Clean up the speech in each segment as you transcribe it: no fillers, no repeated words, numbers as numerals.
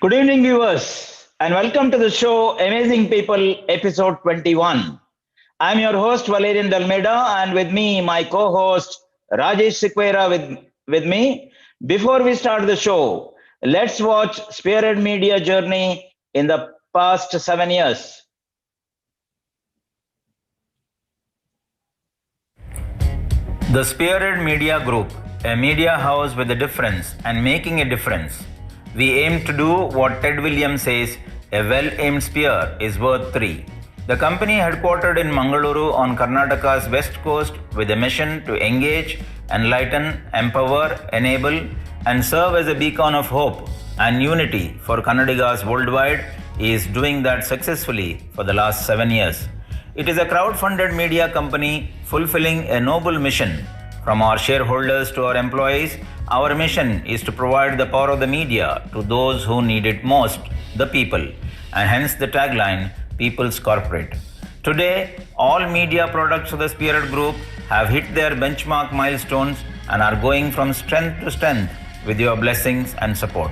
Good evening, viewers, and welcome to the show Amazing People, episode 21. I'm your host, Valerian Dalmaida, and with me, my co host, Rajesh Sequeira, with me. Before we start the show, let's watch Spearhead Media journey in the past 7 years. The Spearhead Media Group, a media house with a difference and making a difference. We aim to do what Ted Williams says, a well-aimed spear is worth three. The company headquartered in Mangaluru on Karnataka's west coast with a mission to engage, enlighten, empower, enable and serve as a beacon of hope and unity for Kannadigas worldwide is doing that successfully for the last 7 years. It is a crowd-funded media company fulfilling a noble mission. From our shareholders to our employees, our mission is to provide the power of the media to those who need it most, the people, and hence the tagline, People's Corporate. Today, all media products of the Spearhead Group have hit their benchmark milestones and are going from strength to strength with your blessings and support.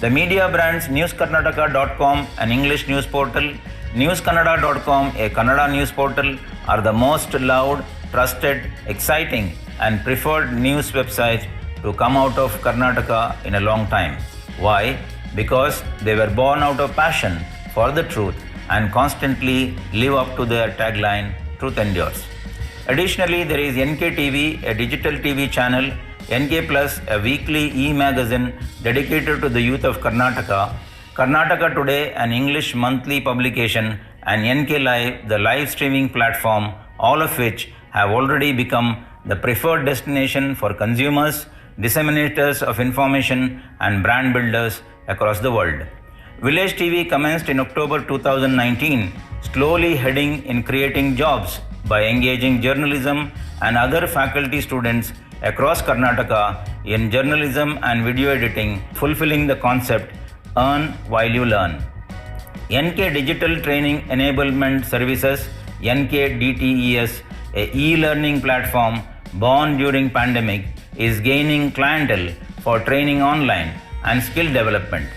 The media brands newskarnataka.com, an English news portal, newskannada.com, a Kannada news portal, are the most loved, trusted, exciting and preferred news websites to come out of Karnataka in a long time. Why? Because they were born out of passion for the truth and constantly live up to their tagline, Truth Endures. Additionally, there is NK a digital TV channel, NK Plus, a weekly e-magazine dedicated to the youth of Karnataka, Karnataka Today, an English monthly publication, and NK Live, the live streaming platform, all of which have already become the preferred destination for consumers, disseminators of information, and brand builders across the world. Village TV commenced in October 2019, slowly heading in creating jobs by engaging journalism and other faculty students across Karnataka in journalism and video editing, fulfilling the concept Earn while you learn. NK Digital Training Enablement Services, NKDTES, a e-learning platform born during pandemic, is gaining clientele for training online and skill development.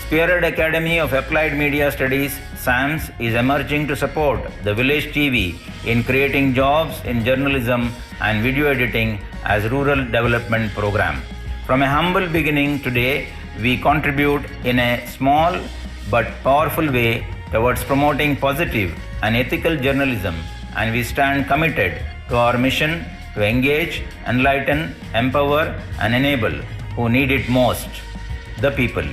Spearhead Academy of Applied Media Studies, SAMS, is emerging to support the Village TV in creating jobs in journalism and video editing as rural development program. From a humble beginning today, we contribute in a small but powerful way towards promoting positive and ethical journalism, and we stand committed to our mission to engage, enlighten, empower and enable who need it most, the people.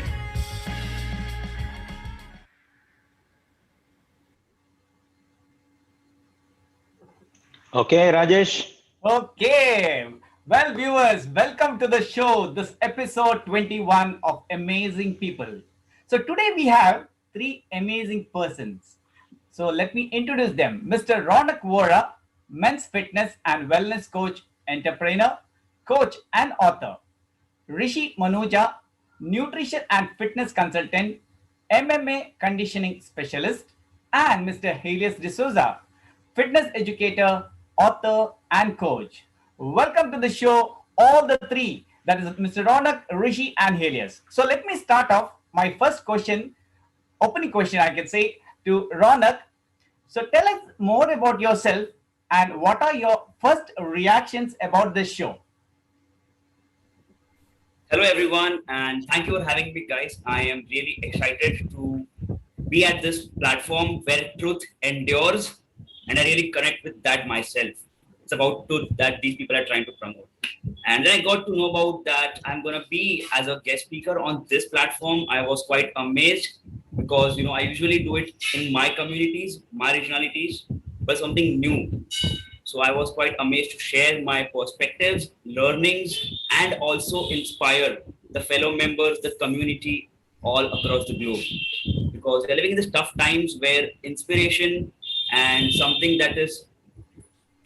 Okay, Rajesh. Okay. Well, viewers, welcome to the show. This episode 21 of Amazing People. So today we have three amazing persons. So let me introduce them. Mr. Ronak Vora, men's fitness and wellness coach, entrepreneur, coach and author. Rishi Manuja, nutrition and fitness consultant, MMA conditioning specialist, and Mr. Helius D'Souza, fitness educator, author, and coach. Welcome to the show, all the three. That is Mr. Ronak, Rishi, and Helius. So let me start off my first question, opening question, I can say, to Ronak. So tell us more about yourself and what are your first reactions about this show? Hello, everyone, and thank you for having me, guys. I am really excited to be at this platform where truth endures, and I really connect with that myself. It's about truth that these people are trying to promote. And then I got to know about that I'm going to be as a guest speaker on this platform. I was quite amazed because, I usually do it in my communities, my regionalities, but something new. So I was quite amazed to share my perspectives, learnings, and also inspire the fellow members, the community all across the globe. Because we're living in these tough times where inspiration and something that is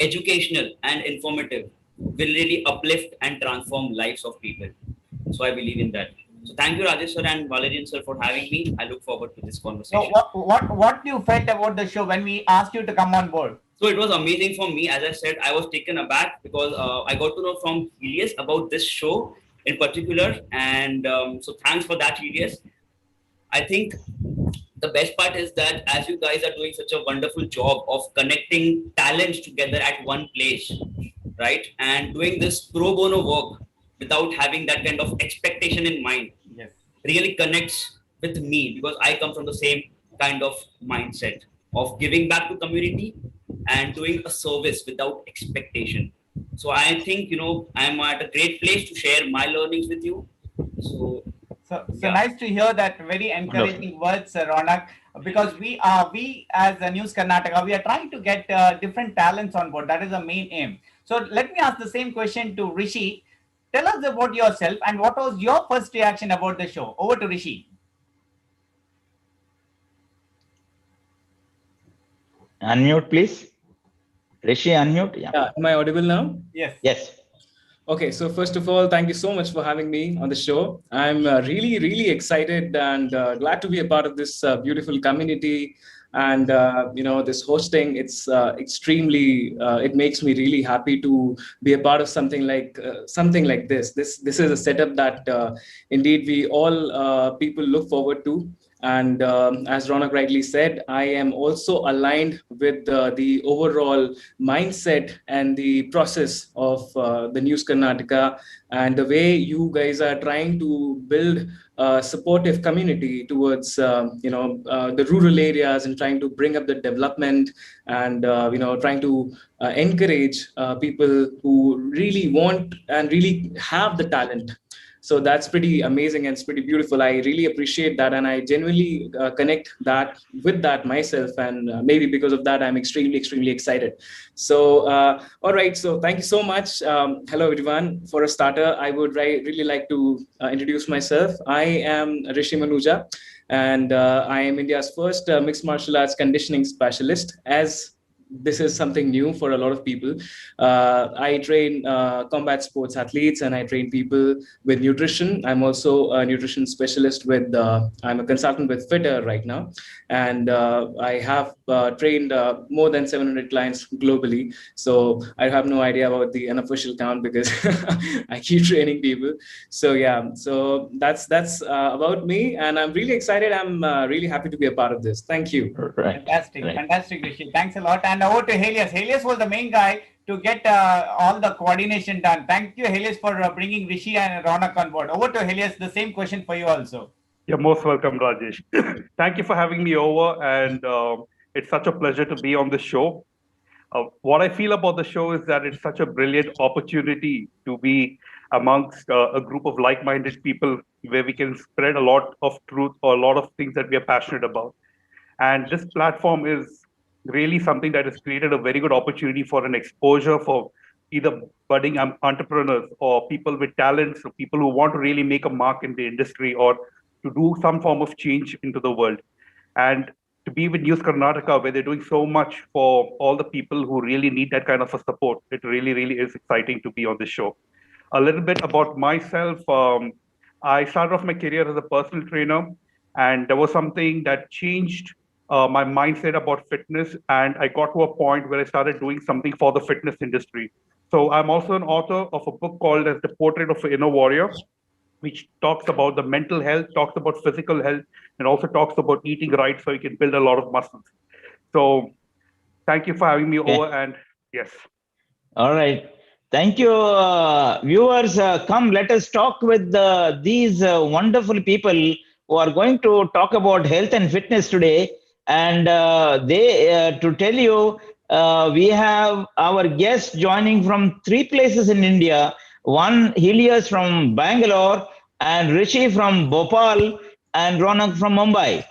educational and informative will really uplift and transform lives of people. So I believe in that. So thank you, Rajesh sir and Valerian sir, for having me. I look forward to this conversation. So what you felt about the show when we asked you to come on board? So it was amazing for me. As I said, I was taken aback because I got to know from Helius about this show in particular. And so thanks for that, Helius. I think the best part is that as you guys are doing such a wonderful job of connecting talents together at one place, right, and doing this pro bono work without having that kind of expectation in mind, Yes. really connects with me because I come from the same kind of mindset of giving back to community and doing a service without expectation. So I think I'm at a great place to share my learnings with you. So So yeah. nice to hear that very encouraging words, Ronak, because we as a News Karnataka, we are trying to get different talents on board. That is the main aim. So let me ask the same question to Rishi. Tell us about yourself and what was your first reaction about the show. Over to Rishi. Unmute, please. Rishi, unmute. Yeah. Yeah, am I audible now? Yes. Yes. Okay, so first of all, thank you so much for having me on the show. I'm really, really excited and glad to be a part of this beautiful community. And this hosting, it's extremely. It makes me really happy to be a part of something like this. This is a setup that indeed we all people look forward to. And as Ronak rightly said, I am also aligned with the overall mindset and the process of the News Karnataka and the way you guys are trying to build a supportive community towards the rural areas and trying to bring up the development and trying to encourage people who really want and really have the talent. So that's pretty amazing and it's pretty beautiful. I really appreciate that, and I genuinely connect that with that myself. And maybe because of that, I'm extremely, extremely excited. So, all right. So thank you so much. Hello, everyone. For a starter, I would really like to introduce myself. I am Rishi Manuja, and I am India's first mixed martial arts conditioning specialist. As this is something new for a lot of people. I train combat sports athletes and I train people with nutrition. I'm also a nutrition specialist I'm a consultant with Fitter right now. And I have trained more than 700 clients globally. So I have no idea about the unofficial count because I keep training people. So yeah, so that's about me. And I'm really excited. I'm really happy to be a part of this. Thank you. Right. Fantastic, Right. fantastic, Rishi. Thanks a lot. And over to Helius. Helius was the main guy to get all the coordination done. Thank you, Helius, for bringing Rishi and Ronak on board. Over to Helius. The same question for you also. You're most welcome, Rajesh. Thank you for having me over, and it's such a pleasure to be on the show. What I feel about the show is that it's such a brilliant opportunity to be amongst a group of like-minded people where we can spread a lot of truth or a lot of things that we are passionate about. And this platform is really something that has created a very good opportunity for an exposure for either budding entrepreneurs or people with talents or people who want to really make a mark in the industry or to do some form of change into the world. And to be with News Karnataka, where they're doing so much for all the people who really need that kind of a support, it really, really is exciting to be on this show. A little bit about myself. I started off my career as a personal trainer, and there was something that changed my mindset about fitness, and I got to a point where I started doing something for the fitness industry. So I'm also an author of a book called as The Portrait of an Inner Warrior, which talks about the mental health, talks about physical health, and also talks about eating right so you can build a lot of muscles. So thank you for having me over, and yes. All right. Thank you, viewers. Come, let us talk with these wonderful people who are going to talk about health and fitness today. And to tell you, we have our guests joining from 3 places in India. One, Helius from Bangalore, and Rishi from Bhopal, and Ronak from Mumbai.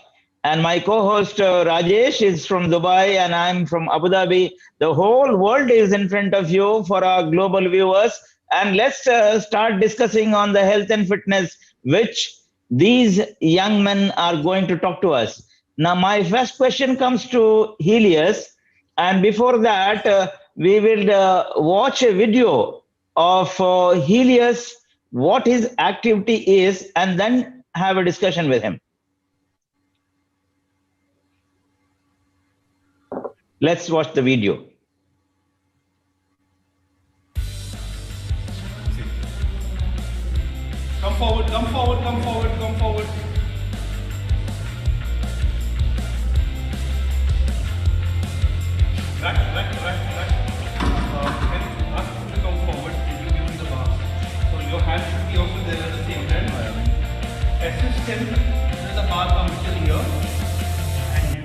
And my co-host Rajesh is from Dubai, and I'm from Abu Dhabi. The whole world is in front of you for our global viewers. And let's start discussing on the health and fitness, which these young men are going to talk to us. Now, my first question comes to Helius. And before that, we will watch a video of Helius, what his activity is, and then have a discussion with him. Let's watch the video. Come forward, come forward, come forward, come forward.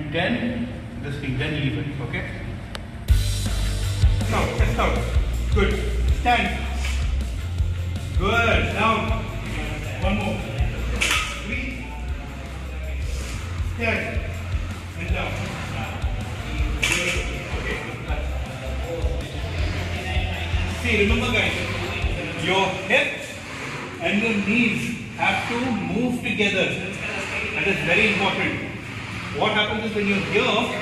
and 10, this thing, then leave it, okay? Now, chest out. Good. Stand. Good. Down. One more. 3. Stand. And down. Good. Okay. See, remember guys, your hips and your knees have to move together. That is very important. What happens is when you're here,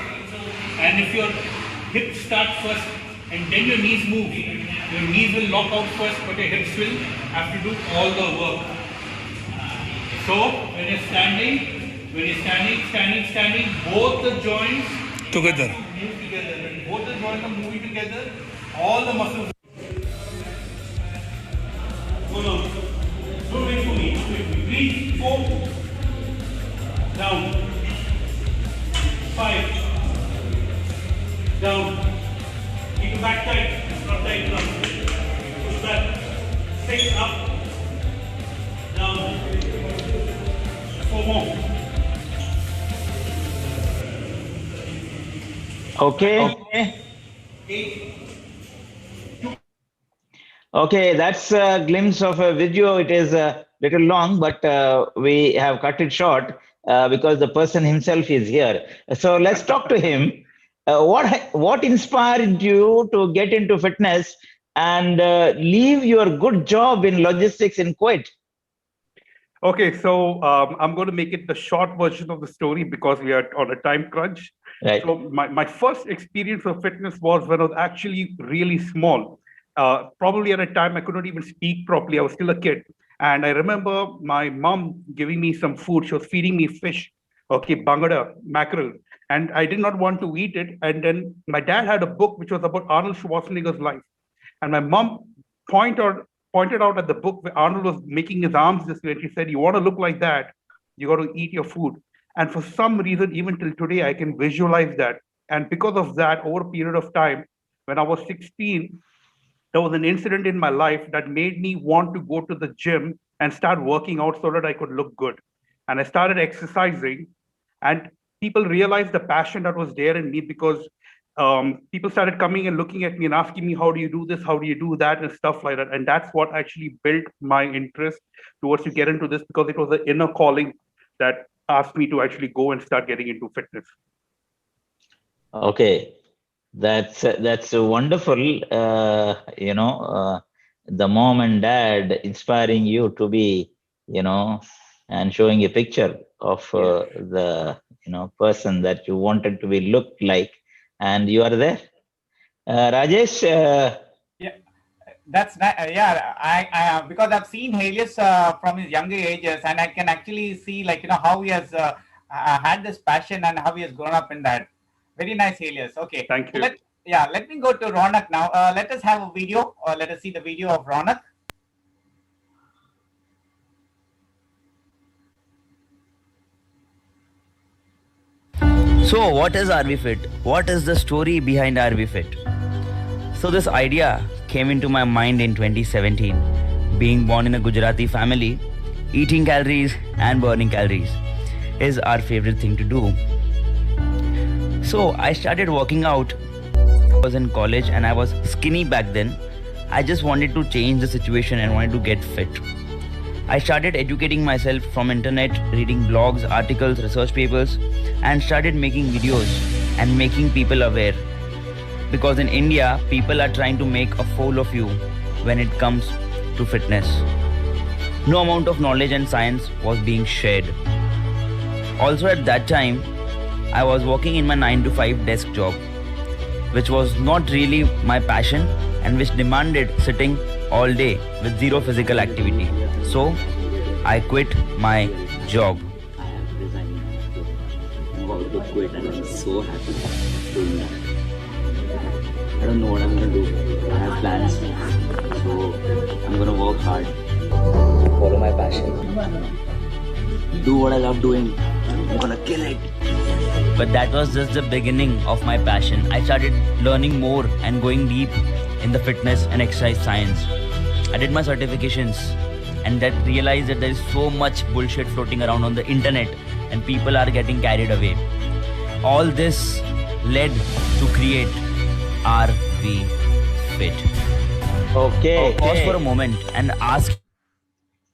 and if your hips start first and then your knees move, your knees will lock out first, but your hips will have to do all the work. So when you're standing, both the joints Together. move together. When both the joints are moving together, all the muscles. Go down. Don't wait for me. 3, 4. Down. 5. Down. Keep your back tight. Not tight enough. Push back. 6 up. Down. 4 more. Okay. 8. Okay, that's a glimpse of a video. It is a little long, but we have cut it short because the person himself is here. So let's talk to him. What inspired you to get into fitness and leave your good job in logistics in Kuwait? Okay, so I'm going to make it the short version of the story because we are on a time crunch. Right. So my first experience of fitness was when I was actually really small. Probably at a time I couldn't even speak properly. I was still a kid. And I remember my mom giving me some food. She was feeding me fish, okay, bangada, mackerel. And I did not want to eat it. And then my dad had a book which was about Arnold Schwarzenegger's life. And my mom pointed out at the book where Arnold was making his arms this way. And she said, you want to look like that, you got to eat your food. And for some reason, even till today, I can visualize that. And because of that, over a period of time, when I was 16, there was an incident in my life that made me want to go to the gym and start working out so that I could look good. And I started exercising, and people realized the passion that was there in me because people started coming and looking at me and asking me, how do you do this? How do you do that? And stuff like that. And that's what actually built my interest towards to get into this, because it was an inner calling that asked me to actually go and start getting into fitness. Okay. That's wonderful. The mom and dad inspiring you to be, and showing a picture of the person that you wanted to be looked like, and you are there. Rajesh. That's I because I've seen Helius from his younger ages, and I can actually see how he has had this passion and how he has grown up in that. Very nice, Helius. Okay. Thank you. Let me go to Ronak now. Let us have a video, or let us see the video of Ronak. So what is RV Fit? What is the story behind RV Fit? So this idea came into my mind in 2017. Being born in a Gujarati family, eating calories and burning calories is our favorite thing to do. So I started working out. I was in college and I was skinny back then. I just wanted to change the situation and wanted to get fit. I started educating myself from internet, reading blogs, articles, research papers, and started making videos and making people aware. Because in India, people are trying to make a fool of you when it comes to fitness. No amount of knowledge and science was being shared. Also at that time, I was working in my 9-to-5 desk job, which was not really my passion and which demanded sitting all day with zero physical activity. So I quit my job. I am resigning my job. I'm about to quit and I'm so happy doing that. I don't know what I'm going to do. I have plans. So I'm going to work hard. Follow my passion. Do what I love doing. I'm going to kill it. But that was just the beginning of my passion. I started learning more and going deep in the fitness and exercise science. I did my certifications and that realized that there is so much bullshit floating around on the internet and people are getting carried away. all this led to create RV Fit. Okay. Pause for a moment and ask.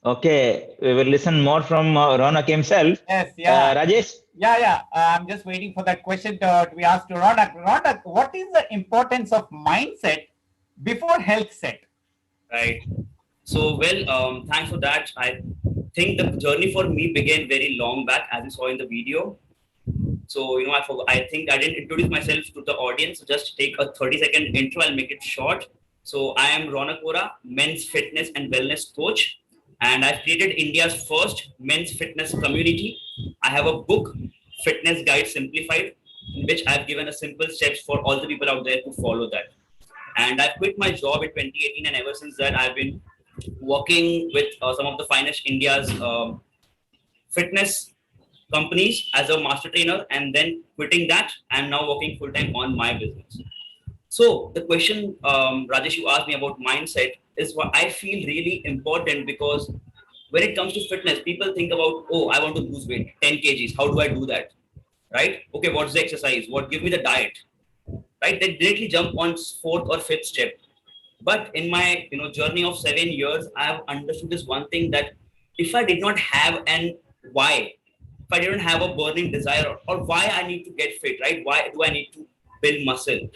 Okay, we will listen more from Ronak himself. Yes, yeah. Rajesh? Yeah. I'm just waiting for that question to be asked to Ronak. Ronak, what is the importance of mindset before health set? Right. So, well, thanks for that. I think the journey for me began very long back, as you saw in the video. So, I think I didn't introduce myself to the audience. So just take a 30-second intro. I'll make it short. So, I am Ronak Vora, men's fitness and wellness coach. And I've created India's first men's fitness community. I have a book, Fitness Guide Simplified, in which I've given a simple steps for all the people out there to follow that. And I quit my job in 2018, and ever since that, I've been working with some of the finest India's fitness companies as a master trainer. And then quitting that, I'm now working full time on my business. So the question, Rajesh, you asked me about mindset is what I feel really important, because when it comes to fitness, people think about, oh, I want to lose weight, 10 kgs. How do I do that? Right? Okay, what's the exercise? Give me the diet? Right? They directly jump on fourth or fifth step. But in my journey of 7 years, I have understood this one thing, that if I did not have an why, if I didn't have a burning desire, or why I need to get fit, right? Why do I need to build muscle?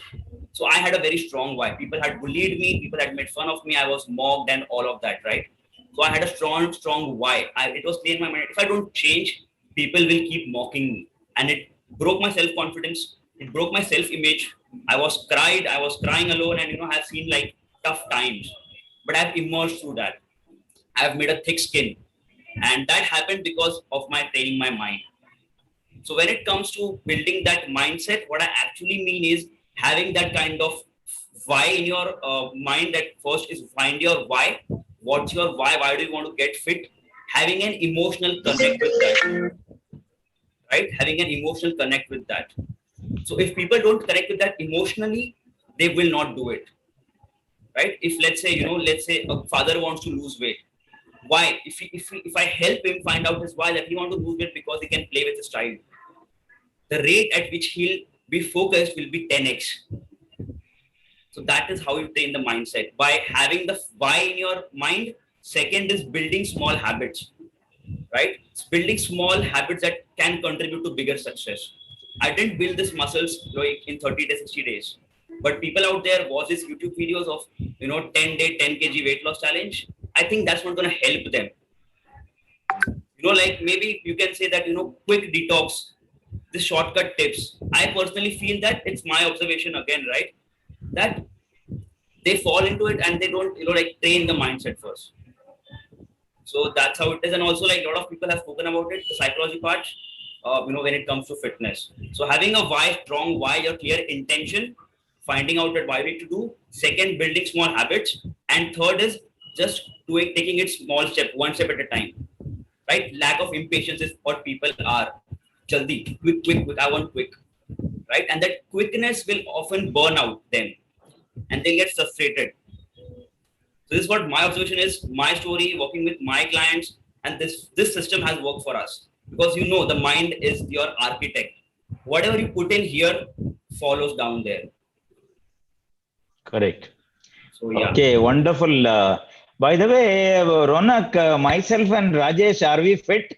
So I had a very strong why. People had bullied me, people had made fun of me, I was mocked and all of that, right? So I had a strong why. It was clear in my mind, if I don't change, people will keep mocking me. And it broke my self-confidence, it broke my self-image. I was crying alone, and I've seen like tough times. But I've emerged through that. I've made a thick skin. And that happened because of my training my mind. So when it comes to building that mindset, what I actually mean is having that kind of why in your mind. That first is find your why. What's your why? Why do you want to get fit? Having an emotional connect with that, right? Having an emotional connect with that. So if people don't connect with that emotionally, they will not do it, right? If let's say a father wants to lose weight, why? If I help him find out his why, that he wants to lose weight because he can play with his child, the rate at which he'll be focused will be 10x. So that is how you train the mindset, by having the why in your mind. Second is building small habits, right? It's building small habits that can contribute to bigger success. I didn't build these muscles like in 30 days, 60 days. But people out there watch these YouTube videos of 10-day 10 kg weight loss challenge. I think that's not going to help them. Like maybe you can say that quick detox, the shortcut tips. I personally feel that it's my observation again, right? That they fall into it and they don't train the mindset first. So that's how it is. And also, like, a lot of people have spoken about it, the psychology part, when it comes to fitness. So having a why, strong why, your clear intention, finding out that why we need to do. Second, building small habits. And third is just taking it small step, one step at a time, right? Lack of impatience is what people are. Jaldi, quick, I want quick, right? And that quickness will often burn out them and they get frustrated. So this is what my observation is, my story, working with my clients, and this system has worked for us, because the mind is your architect. Whatever you put in here follows down there. Correct. So yeah. Okay, wonderful. By the way, Ronak, myself and Rajesh, are we fit?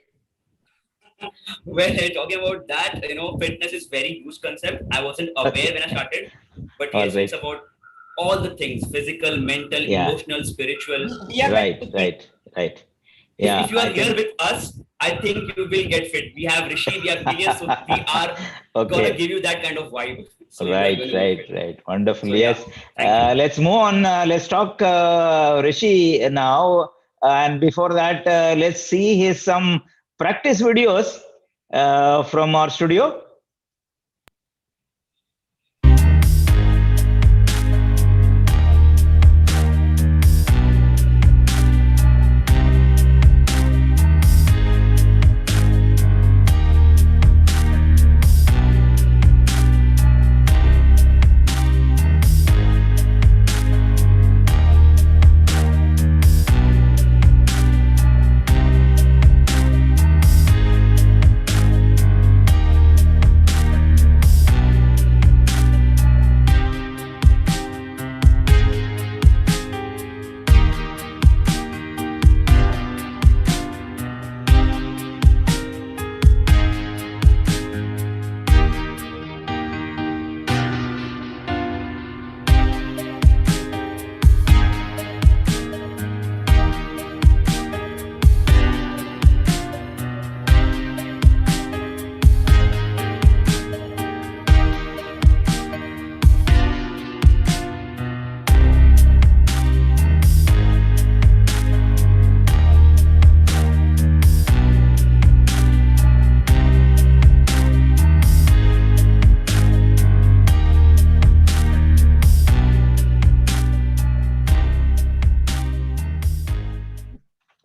Well, talking about that, fitness is very huge concept. I wasn't aware when I started, but yes, it's about all the things: physical, mental, emotional, spiritual. Yeah, right. Yeah. If you are here with us, I think you will get fit. We have Rishi, we have Helius, so we are gonna give you that kind of vibe. So Right. Wonderful. So, yes. Let's move on. Let's talk Rishi now. And before that, let's see some practice videos from our studio.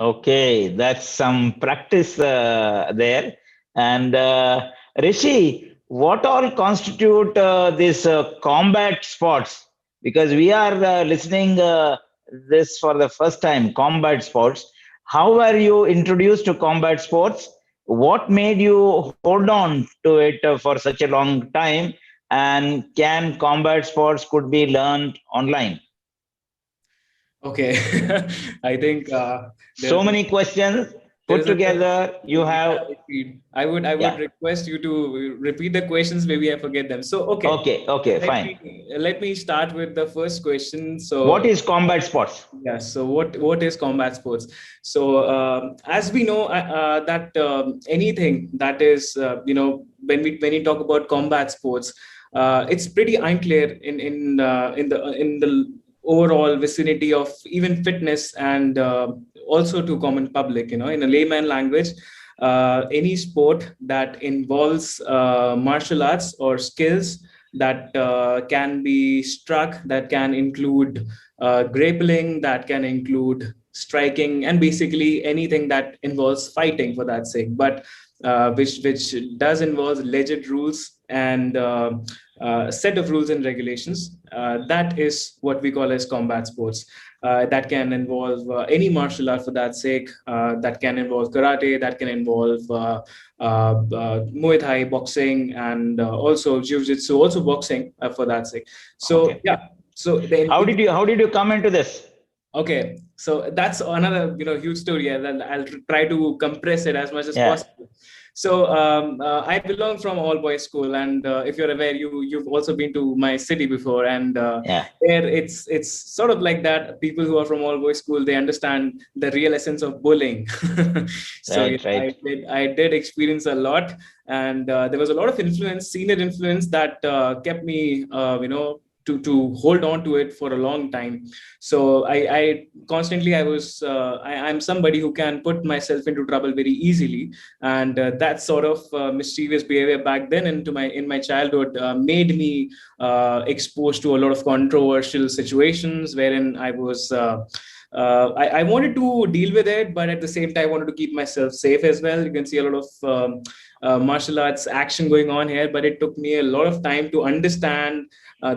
Okay, that's some practice there. And Rishi, what all constitute this combat sports? Because we are listening this for the first time, combat sports. How were you introduced to combat sports? What made you hold on to it for such a long time? And can combat sports could be learned online? Okay, I think So there's many questions put there's a together. You have, I would yeah. request you to repeat the questions. Maybe I forget them. So okay, Okay, let fine. me start with the first question. What So is combat sports? yeah, so what is combat sports? So as we know that anything that is when we talk about combat sports, it's pretty unclear in the overall vicinity of even fitness and also to common public. In a layman language, any sport that involves martial arts or skills that can be struck, that can include grappling, that can include striking, and basically anything that involves fighting for that sake, but which does involve legit rules and set of rules and regulations. That is what we call as combat sports. That can involve any martial art for that sake. That can involve karate. That can involve Muay Thai, boxing, and also jiu-jitsu, also boxing for that sake. So Okay. yeah. So then, How did you come into this? okay, so that's another huge story, and I'll try to compress it as much as Yeah. possible. So I belong from all boys school, and if you're aware, you've also been to my city before, and Yeah. there it's sort of like that. People who are from all boys school, they understand the real essence of bullying. So Right, right. I did experience a lot, and there was a lot of influence, senior influence that kept me, to hold on to it for a long time. So I constantly I'm somebody who can put myself into trouble very easily, and that sort of mischievous behavior back then in my childhood made me exposed to a lot of controversial situations wherein I wanted to deal with it, but at the same time, I wanted to keep myself safe as well. You can see a lot of martial arts action going on here, but it took me a lot of time to understand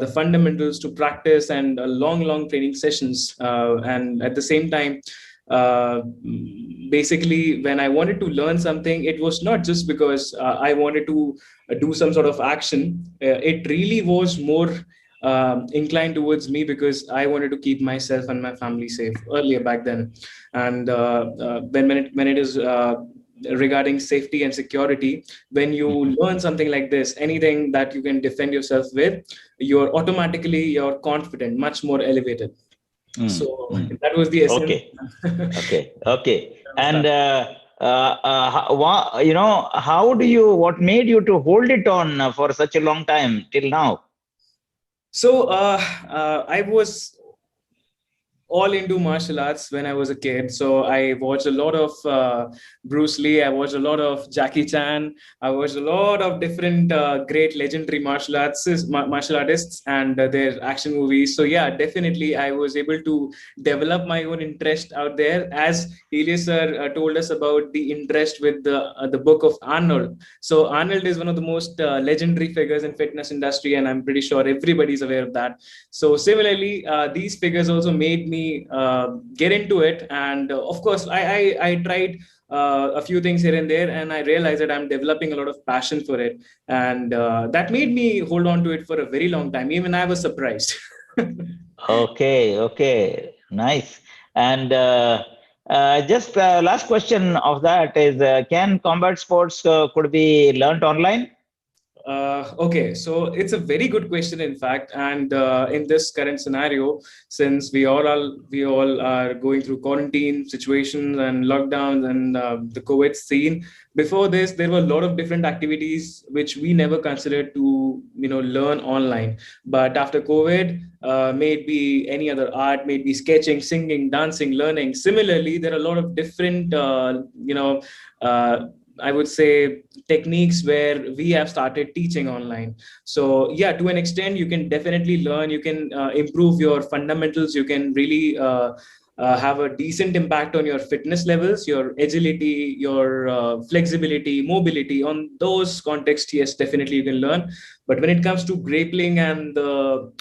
the fundamentals, to practice, and long training sessions. And at the same time, basically, when I wanted to learn something, it was not just because I wanted to do some sort of action. It really was more inclined towards me because I wanted to keep myself and my family safe earlier back then. And when it is regarding safety and security, when you learn something like this, anything that you can defend yourself with, you're confident, much more elevated. So that was the essence. Okay. And what made you to hold it on for such a long time till now? So I was all into martial arts when I was a kid. So I watched a lot of Bruce Lee. I watched a lot of Jackie Chan. I watched a lot of different great legendary martial artists and their action movies. So yeah, definitely I was able to develop my own interest out there. As Helius sir told us about the interest with the book of Arnold. So Arnold is one of the most legendary figures in fitness industry, and I'm pretty sure everybody's aware of that. So similarly, these figures also made me get into it, and of course I tried a few things here and there, and I realized that I'm developing a lot of passion for it, and that made me hold on to it for a very long time. Even I was surprised. Okay, nice. And just last question of that is, can combat sports could be learnt online? Okay, so it's a very good question, in fact, and in this current scenario, since we all are going through quarantine situations and lockdowns and the COVID scene. Before this, there were a lot of different activities which we never considered to learn online. But after COVID, maybe any other art, maybe sketching, singing, dancing, learning. Similarly, there are a lot of different I would say techniques where we have started teaching online. So yeah, to an extent, you can definitely learn. You can improve your fundamentals. You can really have a decent impact on your fitness levels, your agility, your flexibility, mobility. On those contexts, yes, definitely you can learn. But when it comes to grappling and the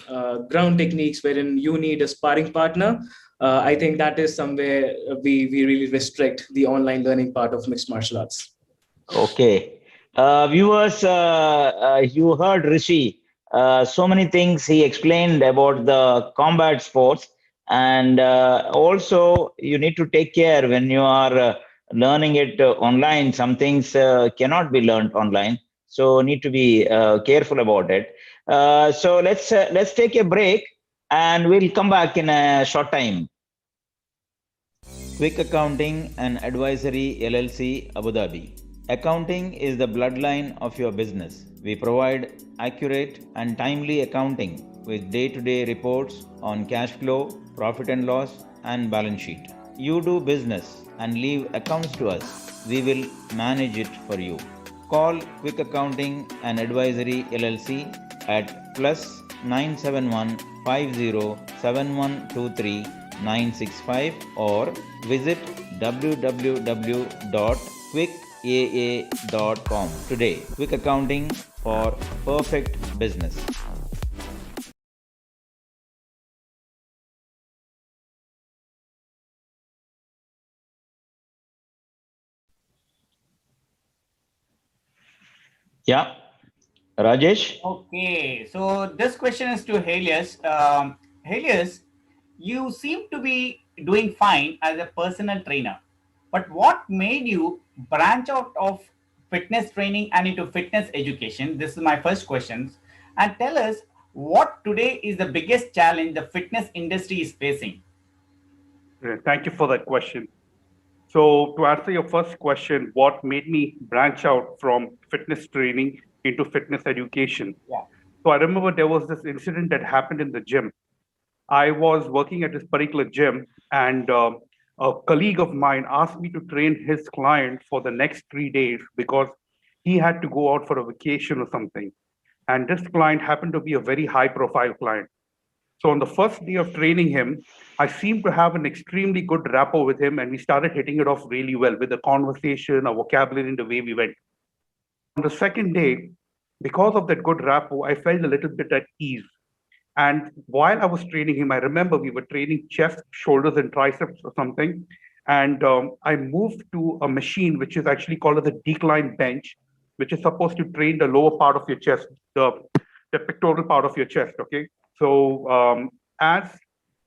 ground techniques, wherein you need a sparring partner, I think that is somewhere we really restrict the online learning part of mixed martial arts. Okay. Viewers, you heard Rishi. So many things he explained about the combat sports. And also, you need to take care when you are learning it online. Some things cannot be learned online. So need to be careful about it. So let's take a break and we'll come back in a short time. Quick Accounting and Advisory LLC, Abu Dhabi. Accounting is the bloodline of your business. We provide accurate and timely accounting with day-to-day reports on cash flow, profit and loss, and balance sheet. You do business and leave accounts to us. We will manage it for you. Call Quick Accounting and Advisory LLC at plus 971 507123 965 or visit www.quickaa.com today. Quick Accounting for perfect business. Yeah, Rajesh. Okay, so this question is to Helius. Helius, you seem to be doing fine as a personal trainer, but what made you branch out of fitness training and into fitness education? This is my first question. And tell us what today is the biggest challenge the fitness industry is facing. Thank you for that question. So, to answer your first question, what made me branch out from fitness training into fitness education? Yeah. So, I remember there was this incident that happened in the gym. I was working at this particular gym, and a colleague of mine asked me to train his client for the next 3 days because he had to go out for a vacation or something. And this client happened to be a very high profile client. So on the first day of training him, I seemed to have an extremely good rapport with him, and we started hitting it off really well with the conversation, our vocabulary, and the way we went. On the second day, because of that good rapport, I felt a little bit at ease. And while I was training him, I remember we were training chest, shoulders, and triceps or something. And I moved to a machine which is actually called as a decline bench, which is supposed to train the lower part of your chest, the pectoral part of your chest. Okay. So as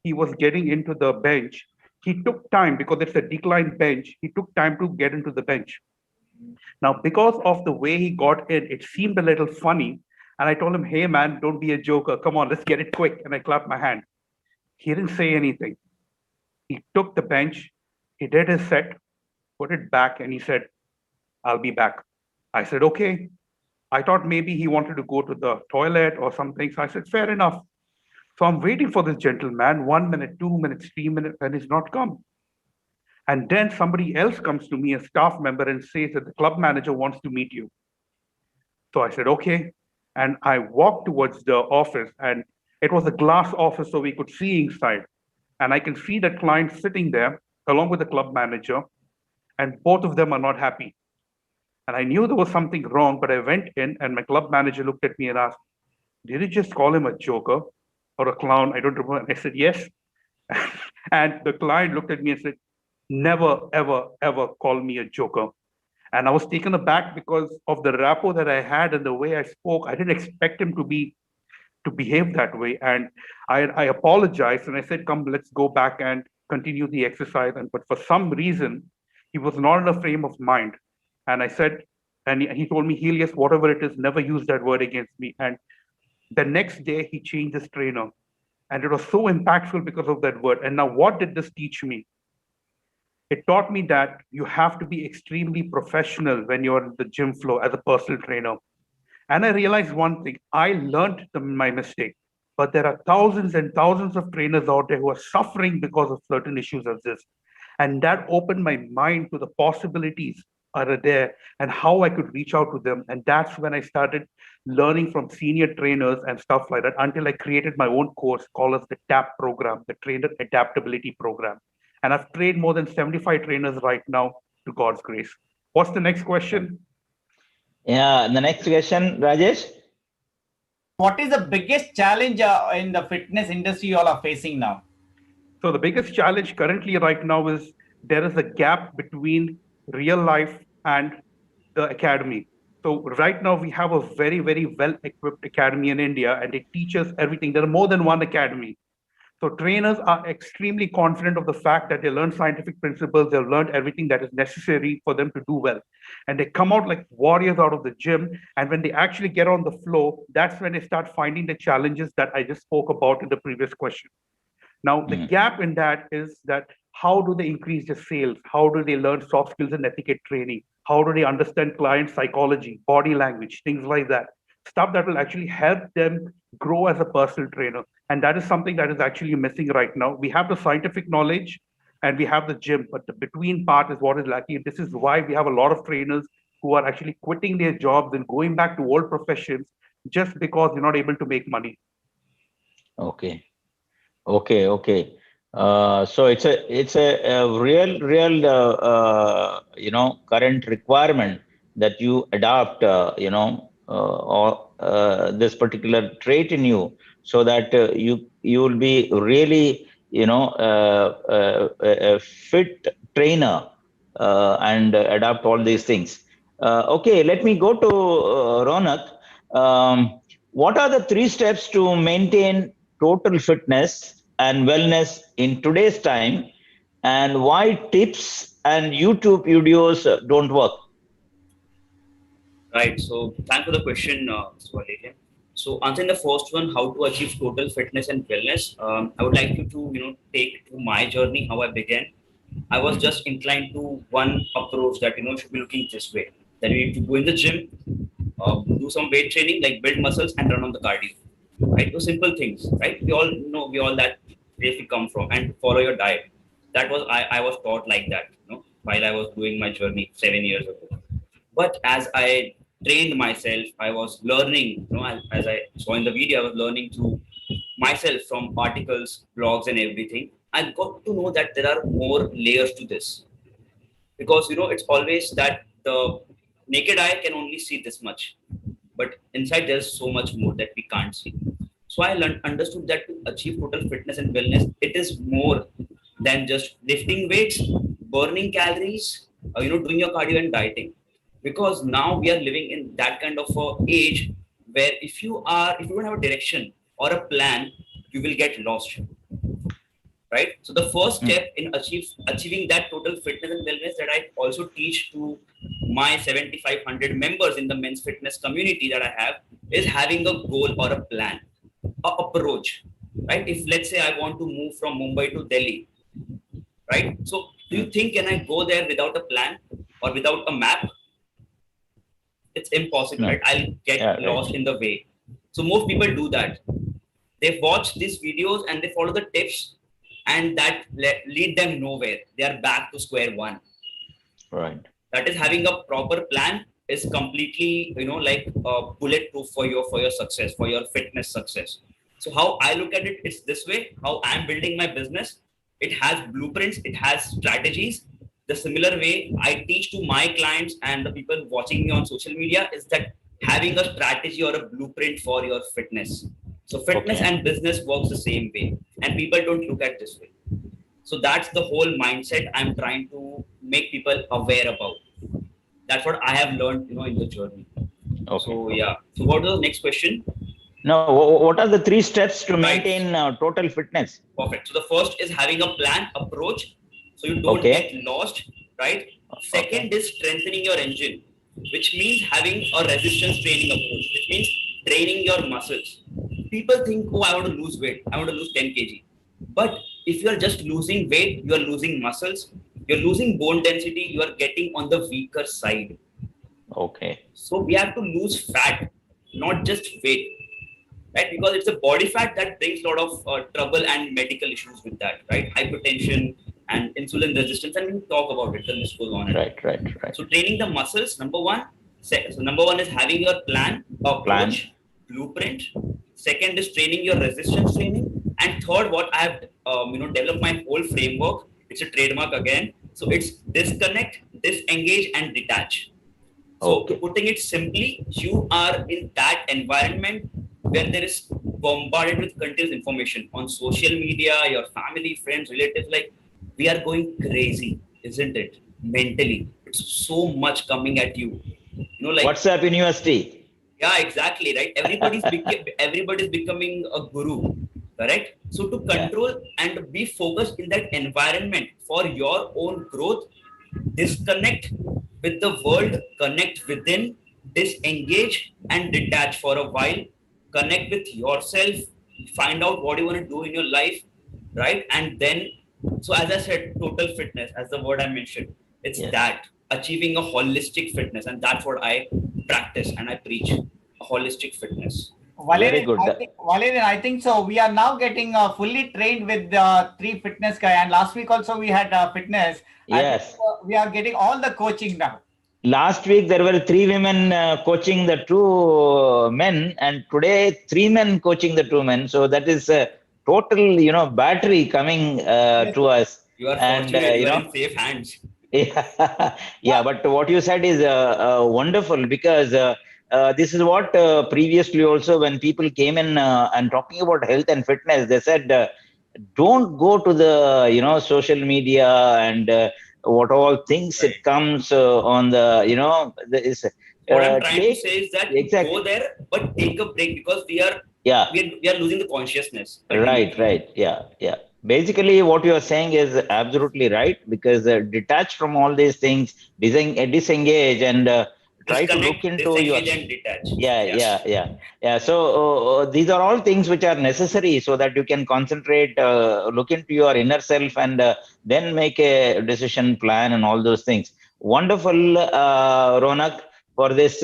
he was getting into the bench, he took time because it's a decline bench. He took time to get into the bench. Now, because of the way he got in, it seemed a little funny. And I told him, hey, man, don't be a joker. Come on, let's get it quick. And I clapped my hand. He didn't say anything. He took the bench, he did his set, put it back, and he said, I'll be back. I said, okay. I thought maybe he wanted to go to the toilet or something. So I said, fair enough. So I'm waiting for this gentleman 1 minute, 2 minutes, 3 minutes, and he's not come. And then somebody else comes to me, a staff member, and says that the club manager wants to meet you. So I said, okay. And I walked towards the office, and it was a glass office, so we could see inside. And I can see the client sitting there along with the club manager, and both of them are not happy. And I knew there was something wrong, but I went in, and my club manager looked at me and asked, did you just call him a joker or a clown? I don't remember. And I said, yes. And the client looked at me and said, never, ever, ever call me a joker. And I was taken aback because of the rapport that I had and the way I spoke. I didn't expect him to behave that way. And I apologized and I said, come, let's go back and continue the exercise. But for some reason, he was not in a frame of mind. And I said, and he told me, Helius, whatever it is, never use that word against me. And the next day he changed his trainer. And it was so impactful because of that word. And now what did this teach me? It taught me that you have to be extremely professional when you're in the gym floor as a personal trainer. And I realized one thing, I learned my mistake, but there are thousands and thousands of trainers out there who are suffering because of certain issues as this. And that opened my mind to the possibilities are there and how I could reach out to them. And that's when I started learning from senior trainers and stuff like that until I created my own course called as the TAP program, the Trainer Adaptability Program. And I've trained more than 75 trainers right now, to God's grace. What's the next question? Yeah, the next question, Rajesh. What is the biggest challenge in the fitness industry you all are facing now? So the biggest challenge currently right now is there is a gap between real life and the academy. So right now we have a very, very well-equipped academy in India, and it teaches everything. There are more than one academy. So trainers are extremely confident of the fact that they learn scientific principles, they've learned everything that is necessary for them to do well. And they come out like warriors out of the gym. And when they actually get on the floor, that's when they start finding the challenges that I just spoke about in the previous question. Now, the gap in that is that how do they increase their sales? How do they learn soft skills and etiquette training? How do they understand client psychology, body language, things like that? Stuff that will actually help them grow as a personal trainer. And that is something that is actually missing right now. We have the scientific knowledge and we have the gym, but the between part is what is lacking. This is why we have a lot of trainers who are actually quitting their jobs and going back to old professions just because they're not able to make money. Okay. Okay. So it's a real current requirement that you adopt or this particular trait in you, so that you will be really a fit trainer and adapt all these things. Okay, let me go to Ronak. What are the 3 steps to maintain total fitness and wellness in today's time, and why tips and YouTube videos don't work? Right. So thanks for the question, Mr. Valerian. So answering the first one, how to achieve total fitness and wellness, I would like you to take to my journey, how I began. I was just inclined to one approach that should be looking this way. That you need to go in the gym, do some weight training, like build muscles and run on the cardio. Right? Those simple things. Right? We all know that place we come from, and follow your diet. That was I was taught like that. While I was doing my journey 7 years ago. But as I trained myself, I was learning, as I saw in the video, I was learning through myself from articles, blogs, and everything. I got to know that there are more layers to this. Because, it's always that the naked eye can only see this much. But inside, there's so much more that we can't see. So I understood that to achieve total fitness and wellness, it is more than just lifting weights, burning calories, doing your cardio and dieting. Because now we are living in that kind of a age where if you don't have a direction or a plan, you will get lost. Right? So the first step in achieving that total fitness and wellness that I also teach to my 7,500 members in the men's fitness community that I have is having a goal or a plan, a approach. Right? If let's say I want to move from Mumbai to Delhi, right? So do you think can I go there without a plan or without a map? It's impossible, right? I'll get lost in the way. So most people do that. They watch these videos and they follow the tips, and that lead them nowhere. They are back to square one. Right. That is, having a proper plan is completely, like bulletproof for your success, for your fitness success. So how I look at it, it's this way. How I'm building my business, it has blueprints, it has strategies. The similar way I teach to my clients and the people watching me on social media is that having a strategy or a blueprint for your fitness. So fitness and business works the same way, and people don't look at this way. So that's the whole mindset I'm trying to make people aware about. That's what I have learned, in the journey. Okay. So yeah. So what is the next question? No, what are the 3 steps to maintain total fitness? Perfect. So the first is having a plan, approach, so you don't get lost, right? Second is strengthening your engine, which means having a resistance training approach, which means training your muscles. People think, oh, I want to lose weight, I want to lose 10 kg. But if you are just losing weight, you are losing muscles, you're losing bone density, you are getting on the weaker side. Okay. So we have to lose fat, not just weight, right? Because it's a body fat that brings a lot of trouble and medical issues with that, right? Hypertension and insulin resistance, and we talk about it, the list goes on. Right. So training the muscles, number one. So number one is having your plan, approach, blueprint. Second is training your resistance training. And third, what I have developed my whole framework It's a trademark again. So it's disconnect, disengage, and detach. So Okay. putting it simply, you are in that environment where there is bombarded with continuous information on social media, your family, friends, relatives. Like we are going crazy, isn't it? Mentally, it's so much coming at you. Like WhatsApp University. yeah, exactly, right. Everybody's becoming a guru, correct? So to Yeah. control and be focused in that environment for your own growth, disconnect with the world, connect within, disengage and detach for a while, connect with yourself, find out what you want to do in your life, right? And then, so as I said, total fitness, as the word I mentioned, it's Yeah. that achieving a holistic fitness, and that's what I practice and I preach a holistic fitness. Very good. Valerian, I think so. We are now getting fully trained with three fitness guy, and last week also we had fitness. I think Yes. we are getting all the coaching now. Last week there were three women coaching the two men, and today three men coaching the two men. So that is a total, battery coming Yes, to us. You are And fortunate, you are in safe hands. yeah, yeah. But what you said is wonderful, because this is what previously also when people came in and talking about health and fitness, they said don't go to the social media and what all things Right. it comes on the is What I'm trying to take say is that you exactly. go there, but take a break because we are Yeah. we are losing the consciousness Right, continuously. right. Yeah, yeah. Basically, what you are saying is absolutely right, because detach from all these things, disengage, and try to look Disconnect, into your. disengage, and detach. Yeah, Yeah. yeah, yeah, yeah. So these are all things which are necessary so that you can concentrate, look into your inner self, and then make a decision plan and all those things. Wonderful, Ronak, for this,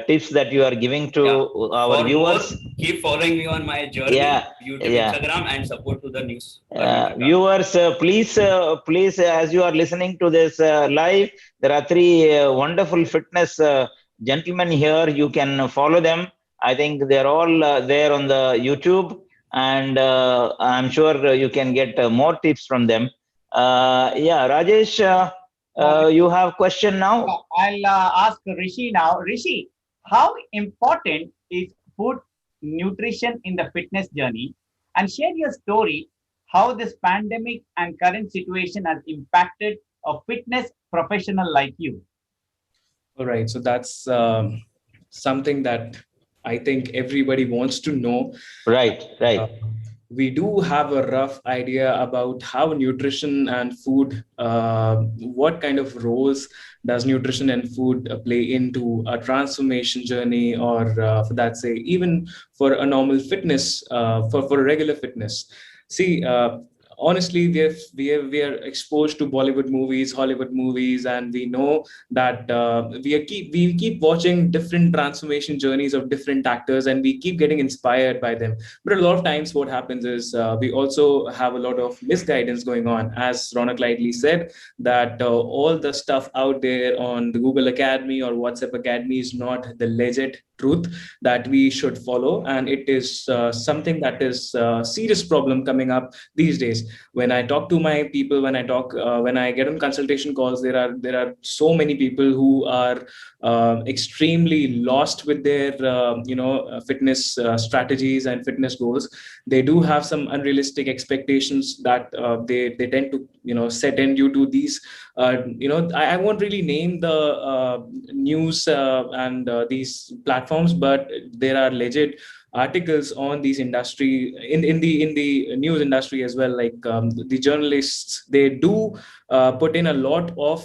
tips that you are giving to Yeah. our For more, viewers. keep following me on my Yeah, journey, YouTube, yeah. Instagram, and support to the news learning program. Viewers, please, as you are listening to this live, there are three wonderful fitness gentlemen here. You can follow them. I think they're all there on the YouTube, and I'm sure you can get more tips from them. Yeah, Rajesh, Uh, you have question now? I'll ask Rishi now. Rishi, how important is food nutrition in the fitness journey? And share your story how this pandemic and current situation has impacted a fitness professional like you. All right. So that's something that I think everybody wants to know. Right, Uh, right. we do have a rough idea about how nutrition and food, what kind of roles does nutrition and food play into a transformation journey, or for that say, even for a normal fitness, for regular fitness. See, honestly, we are exposed to Bollywood movies, Hollywood movies, and we know that we keep watching different transformation journeys of different actors, and we keep getting inspired by them. But a lot of times, what happens is we also have a lot of misguidance going on. As Ronak lightly said, that all the stuff out there on the Google Academy or WhatsApp Academy is not the legit truth that we should follow, and it is something that is a serious problem coming up these days. When I talk to my people, when I get on consultation calls, there are so many people who are extremely lost with their fitness strategies and fitness goals. They do have some unrealistic expectations that they tend to set in due to these I won't really name the news and these platforms, but there are legit articles on these industry in the news industry as well. Like the journalists, they do put in a lot of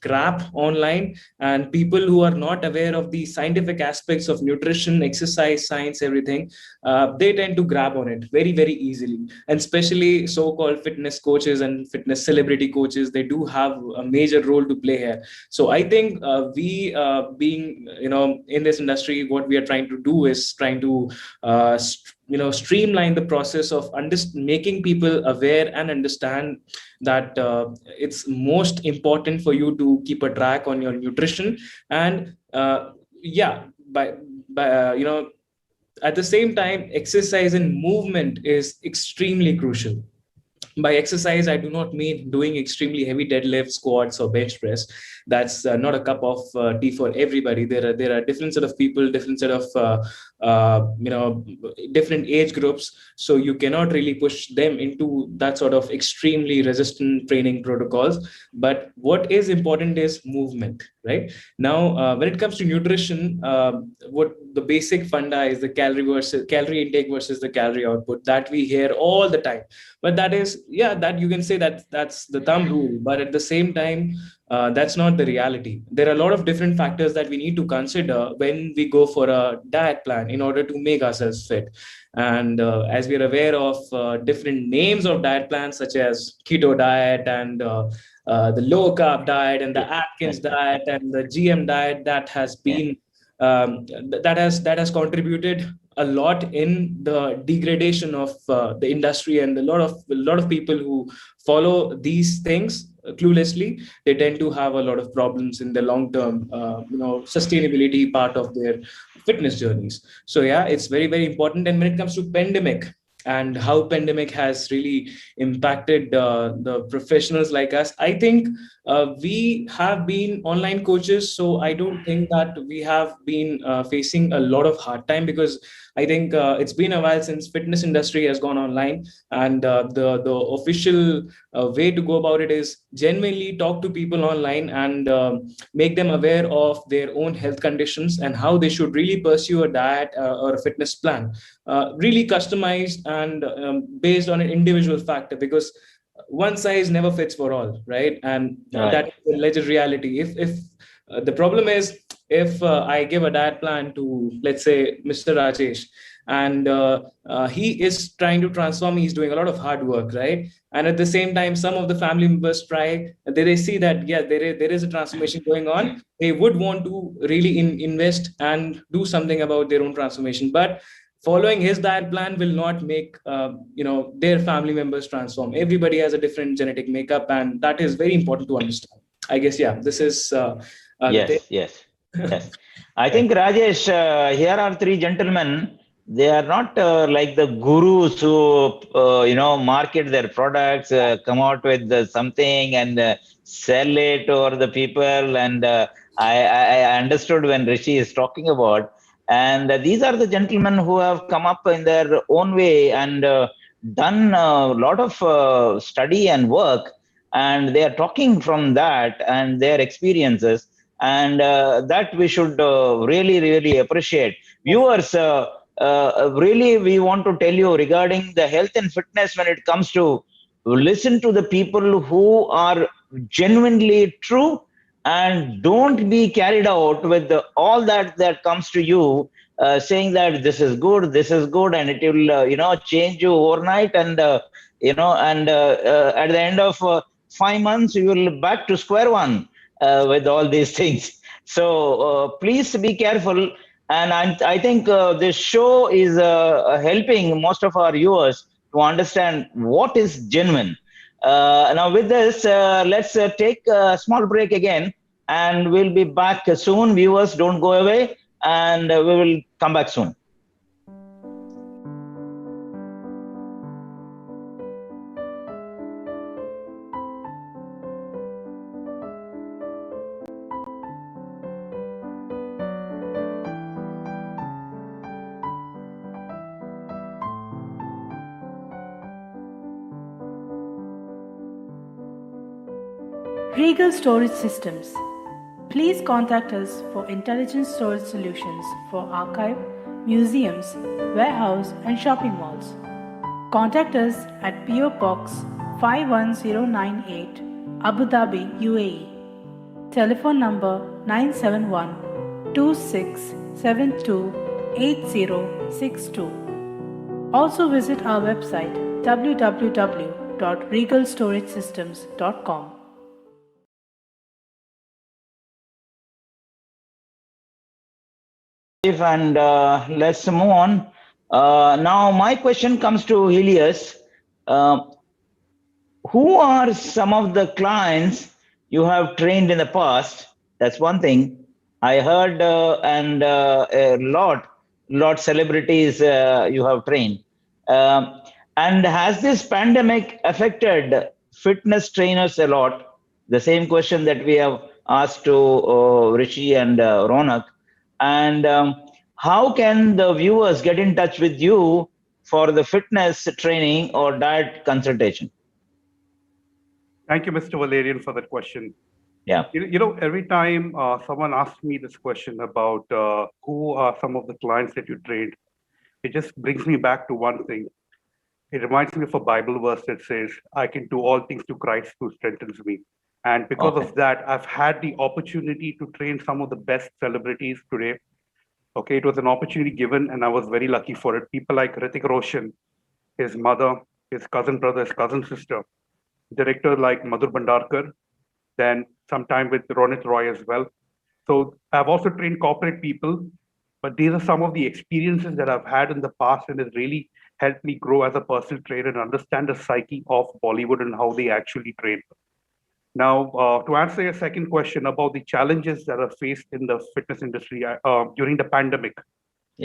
crap online, and people who are not aware of the scientific aspects of nutrition, exercise science, everything, they tend to grab on it very very easily. And especially so-called fitness coaches and fitness celebrity coaches, they do have a major role to play here. So I think we being in this industry, what we are trying to do is trying to streamline the process of making people aware and understand that it's most important for you to keep a track on your nutrition. And yeah, by at the same time, exercise and movement is extremely crucial. By exercise, I do not mean doing extremely heavy deadlift, squats, or bench press. That's not a cup of tea for everybody. There are different set of people, different set of different age groups. So you cannot really push them into that sort of extremely resistant training protocols. But what is important is movement, right? Now, when it comes to nutrition, what the basic funda is the calorie intake versus the calorie output that we hear all the time. But that is, yeah, that you can say that that's the thumb rule. But at the same time, that's not the reality. There are a lot of different factors that we need to consider when we go for a diet plan in order to make ourselves fit. And as we are aware of different names of diet plans, such as keto diet and the low carb diet and the Atkins diet and the GM diet, that has been that has contributed a lot in the degradation of the industry, and a lot of people who follow these things cluelessly, they tend to have a lot of problems in the long term sustainability part of their fitness journeys. So yeah, it's very, very important. And when it comes to pandemic and how pandemic has really impacted the professionals like us, I think we have been online coaches, so I don't think that we have been facing a lot of hard time, because I think it's been a while since fitness industry has gone online. And the official way to go about it is genuinely talk to people online and make them aware of their own health conditions and how they should really pursue a diet or a fitness plan, really customized and based on an individual factor, because one size never fits for all, right? And that is the alleged reality. If the problem is, if I give a diet plan to, let's say, Mr. Rajesh, and he is trying to transform, he's doing a lot of hard work, right? And at the same time, some of the family members try, they see that, yeah, there is a transformation going on. They would want to really invest and do something about their own transformation. But following his diet plan will not make their family members transform. Everybody has a different genetic makeup, and that is very important to understand, I guess. Yeah, this is Yes. I think, Rajesh, here are three gentlemen. They are not like the gurus who market their products, come out with something and sell it over the people. And I understood when Rishi is talking about. And these are the gentlemen who have come up in their own way and done a lot of study and work. And they are talking from that and their experiences. And that we should really, really appreciate. Viewers, really, we want to tell you regarding the health and fitness, when it comes to listen to the people who are genuinely true, and don't be carried out with all that comes to you, saying that this is good, and it will change you overnight, and at the end of 5 months you will back to square one with all these things. So please be careful. And I think this show is helping most of our viewers to understand what is genuine. Now with this, let's take a small break again, and we'll be back soon. Viewers, don't go away, and we will come back soon. Regal Storage Systems. Please contact us for intelligent storage solutions for archive, museums, warehouse and shopping malls. Contact us at PO Box 51098, Abu Dhabi, UAE. Telephone number 971-2672-8062. Also visit our website www.regalstoragesystems.com. And let's move on. Now, my question comes to Helius. Who are some of the clients you have trained in the past? That's one thing. I heard and a lot celebrities you have trained. And has this pandemic affected fitness trainers a lot? The same question that we have asked to Rishi and Ronak. And how can the viewers get in touch with you for the fitness training or diet consultation? Thank you, Mr. Valerian, for that question. Yeah. Every time someone asks me this question about who are some of the clients that you trained, it just brings me back to one thing. It reminds me of a Bible verse that says, I can do all things through Christ who strengthens me. And because of that, I've had the opportunity to train some of the best celebrities today. Okay, it was an opportunity given, and I was very lucky for it. People like Hrithik Roshan, his mother, his cousin brother, his cousin sister, director like Madhur Bhandarkar, then sometime with Ronit Roy as well. So I've also trained corporate people, but these are some of the experiences that I've had in the past, and it really helped me grow as a personal trainer and understand the psyche of Bollywood and how they actually train. Now, to answer your second question about the challenges that are faced in the fitness industry during the pandemic,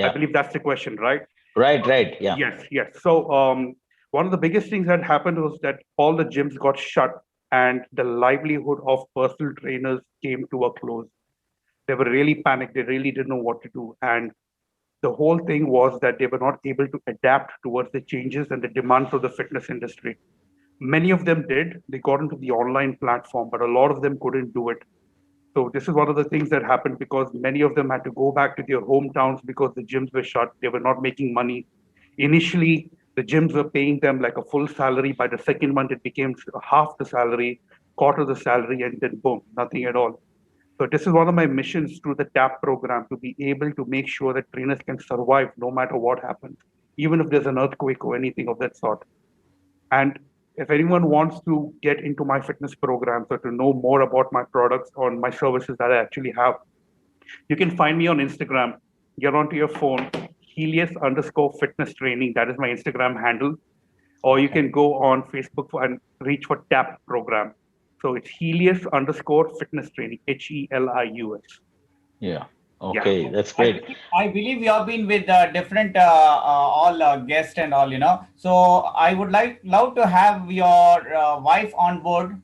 I believe that's the question, right? Right. Yeah. Yes. So one of the biggest things that happened was that all the gyms got shut and the livelihood of personal trainers came to a close. They were really panicked. They really didn't know what to do. And the whole thing was that they were not able to adapt towards the changes and the demands of the fitness industry. Many of them did. They got into the online platform, but a lot of them couldn't do it. So this is one of the things that happened because many of them had to go back to their hometowns because the gyms were shut. They were not making money. Initially, the gyms were paying them like a full salary. By the second month, it became half the salary, quarter the salary, and then boom, nothing at all. So this is one of my missions through the TAP program to be able to make sure that trainers can survive no matter what happens, even if there's an earthquake or anything of that sort. And if anyone wants to get into my fitness programs or to know more about my products or my services that I actually have, you can find me on Instagram. Get onto your phone, Helius_fitness training. That is my Instagram handle. Or you can go on Facebook and reach for TAP program. So it's Helius_fitness training, HELIUS. Yeah. Okay, that's great. I believe you have been with different all guests and all, So I would love to have your wife on board.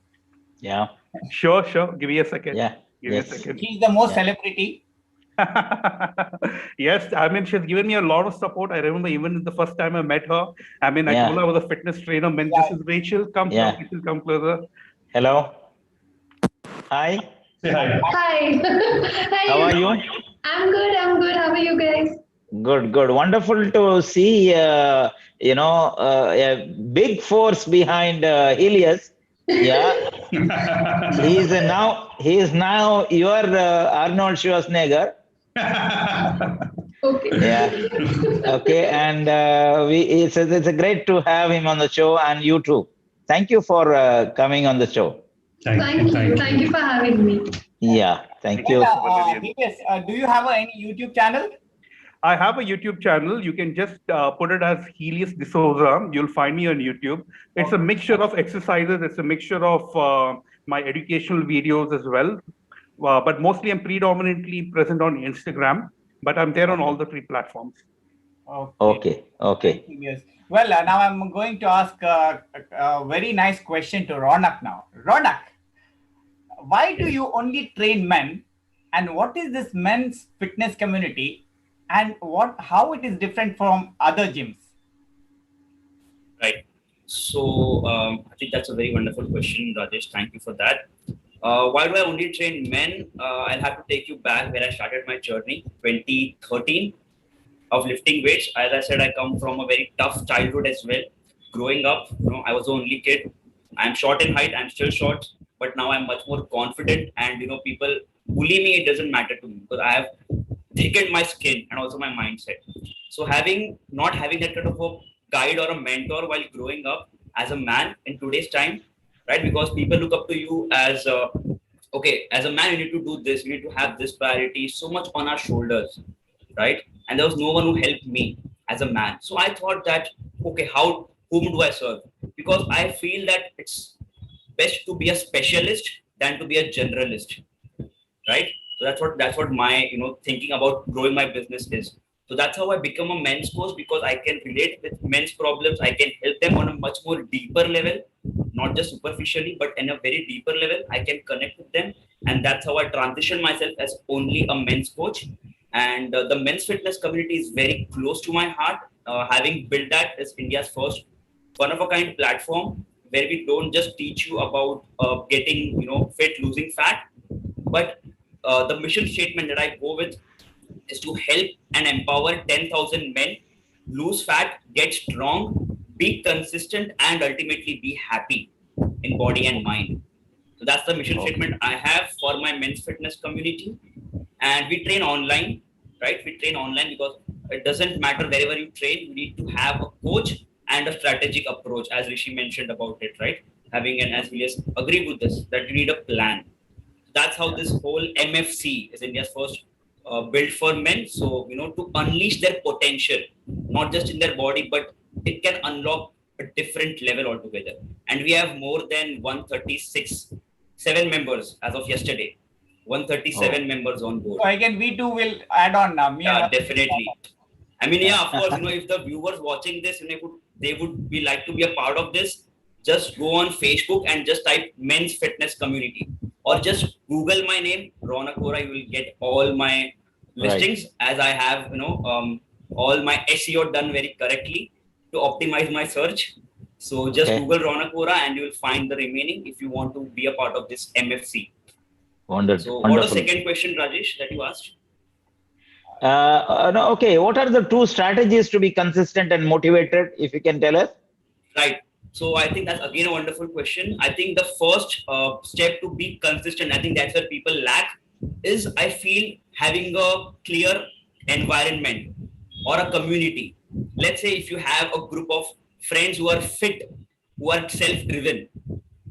Yeah. Sure. Give me a second. Yeah. Give me a second. She's the most celebrity. Yes, I mean, she's given me a lot of support. I remember even the first time I met her, I mean, I told her I was a fitness trainer. Man, this is Rachel. Come closer. Hello. Hi. Hi. Hi. How are you? I'm good. How are you guys? Good. Wonderful to see, a big force behind Helius. Yeah. He is now your Arnold Schwarzenegger. Okay. Yeah. Okay. And it's great to have him on the show, and you too. Thank you for coming on the show. Thank you for having me. Yeah. Thank you. Do you have any YouTube channel? I have a YouTube channel. You can just put it as Helius D'Souza. You'll find me on YouTube. It's a mixture of exercises. It's a mixture of my educational videos as well. But mostly I'm predominantly present on Instagram, but I'm there on all the 3 platforms. Okay. Yes. Well, now I'm going to ask a very nice question to Ronak now. Ronak, why do you only train men, and what is this men's fitness community, and how it is different from other gyms? Right. So I think that's a very wonderful question, Rajesh. Thank you for that. Why do I only train men? I'll have to take you back where I started my journey, 2013, of lifting weights. As I said, I come from a very tough childhood as well. Growing up, I was the only kid. I'm short in height. I'm still short, but now I'm much more confident. And people bully me. It doesn't matter to me because I have thickened my skin and also my mindset. So not having that kind of a guide or a mentor while growing up as a man in today's time, right? Because people look up to you as as a man, you need to do this, you need to have this priority, so much on our shoulders, right? And there was no one who helped me as a man. So I thought that, whom do I serve? Because I feel that it's best to be a specialist than to be a generalist, right? So that's what my thinking about growing my business is. So that's how I become a men's coach, because I can relate with men's problems. I can help them on a much more deeper level, not just superficially, but in a very deeper level. I can connect with them. And that's how I transition myself as only a men's coach. And the men's fitness community is very close to my heart. Having built that is India's first one of a kind platform where we don't just teach you about getting, fit, losing fat, but the mission statement that I go with is to help and empower 10,000 men lose fat, get strong, be consistent, and ultimately be happy in body and mind. So that's the mission statement I have for my men's fitness community. And we train online, right? We train online because it doesn't matter wherever you train, you need to have a coach and a strategic approach, as Rishi mentioned about it, right? Having an, as Helius agree with this, that you need a plan. That's how this whole MFC is India's first built for men. So, to unleash their potential, not just in their body, but it can unlock a different level altogether. And we have more than 7 members as of yesterday. 137 members on board. So again, we too will add on now. Yeah, definitely. I mean, yeah, of course, if the viewers watching this, they would be like to be a part of this, just go on Facebook and just type men's fitness community, or just Google my name, Ronak Vora. You will get all my listings, as I have, all my SEO done very correctly to optimize my search. So just Google Ronak Vora and you will find the remaining if you want to be a part of this MFC. Wonderful. So what was the second question, Rajesh, that you asked? No, okay. What are the 2 strategies to be consistent and motivated, if you can tell us? Right. So I think that's again a wonderful question. I think the first step to be consistent, I think that's where people lack, is I feel having a clear environment or a community. Let's say if you have a group of friends who are fit, who are self-driven,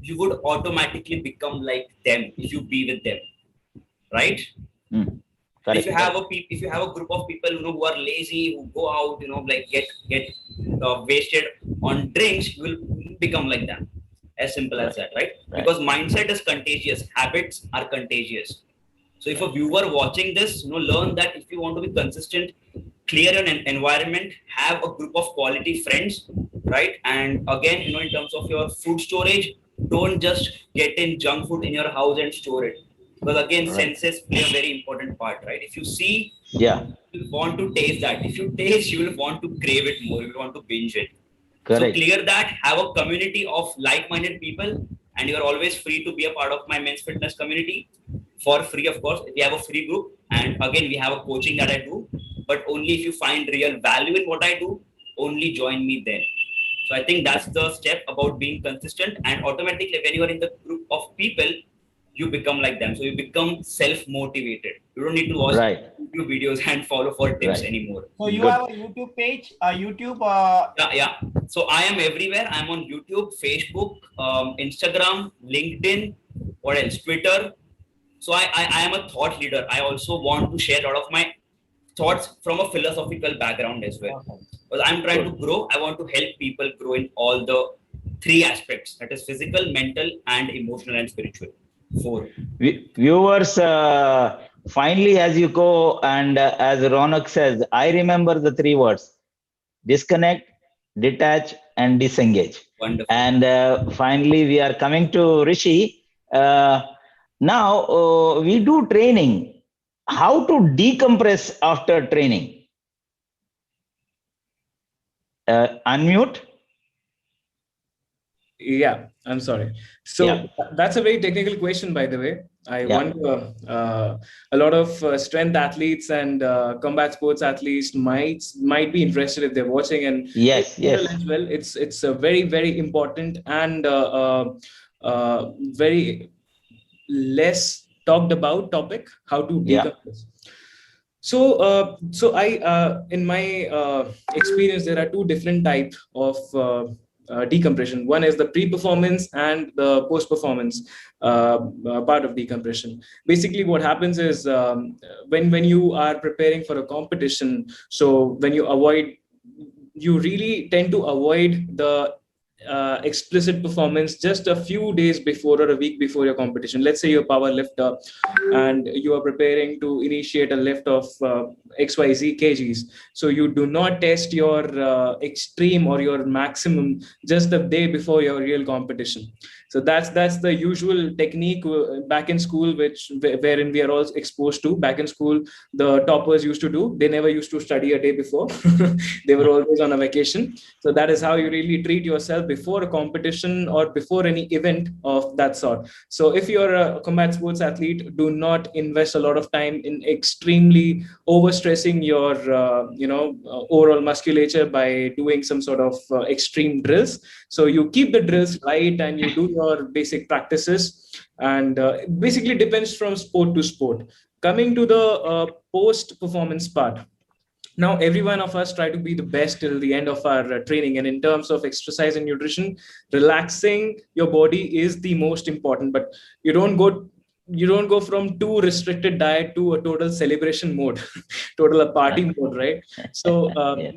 you would automatically become like them if you be with them, right? If you have a group of people who are lazy, who go out, get wasted on drinks, you will become like them. As simple as that, right? Because mindset is contagious, habits are contagious. So if a viewer watching this, learn that if you want to be consistent, clear an environment, have a group of quality friends, right? And again, in terms of your food storage, don't just get in junk food in your house and store it. Because again, senses play a very important part, right? If you see, you want to taste that. If you taste, you will want to crave it more. You will want to binge it. Correct. So clear that, have a community of like-minded people, and you are always free to be a part of my men's fitness community for free, of course. We have a free group, and again, we have a coaching that I do, but only if you find real value in what I do, only join me then. So I think that's the step about being consistent, and automatically when you are in the group of people, you become like them. So you become self-motivated. You don't need to watch YouTube videos and follow for tips anymore. So you have a YouTube page, YouTube? Yeah. So I am everywhere. I'm on YouTube, Facebook, Instagram, LinkedIn, what else? Twitter. So I am a thought leader. I also want to share a lot of my thoughts from a philosophical background as well. Because I'm trying to grow. I want to help people grow in all the 3 aspects. That is physical, mental, and emotional and spiritual. 4. Viewers, finally, as you go, and as Ronak says, I remember the 3 words: disconnect, detach, and disengage. Wonderful. And finally, we are coming to Rishi. Now, we do training. How to decompress after training? Unmute. Yeah, I'm sorry. So that's a very technical question, by the way. I wonder a lot of strength athletes and combat sports athletes might be interested if they're watching. And yes, as well, it's a very, very important and very less talked about topic, how to decompress. So, I in my experience, there are 2 different types of decompression. One is the pre-performance and the post-performance part of decompression. Basically, what happens is when you are preparing for a competition, so when you really tend to avoid the explicit performance just a few days before or a week before your competition. Let's say you're a power lifter and you are preparing to initiate a lift of XYZ kgs. So you do not test your extreme or your maximum just the day before your real competition. So that's the usual technique back in school, wherein we are all exposed to. Back in school, the toppers used to do. They never used to study a day before. They were always on a vacation. So that is how you really treat yourself before a competition or before any event of that sort. So if you're a combat sports athlete, do not invest a lot of time in extremely overstressing your overall musculature by doing some sort of extreme drills. So you keep the drills light and you do your basic practices, and basically depends from sport to sport. Coming to the post performance part, now every one of us try to be the best till the end of our training, and in terms of exercise and nutrition, relaxing your body is the most important. But you don't go from too restricted diet to a total celebration mode, total a party mode, right? So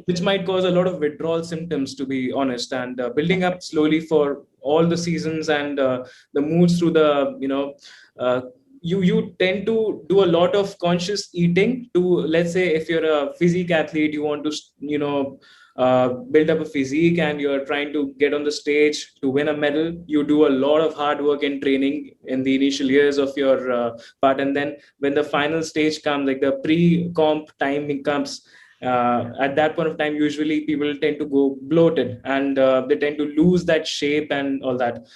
which might cause a lot of withdrawal symptoms, to be honest, and building up slowly for all the seasons and the moods through the uh, you tend to do a lot of conscious eating to, let's say, if you're a physique athlete, you want to build up a physique and you're trying to get on the stage to win a medal. You do a lot of hard work and training in the initial years of your part, and then when the final stage comes, like the pre-comp time comes, at that point of time, usually people tend to go bloated and they tend to lose that shape and all that.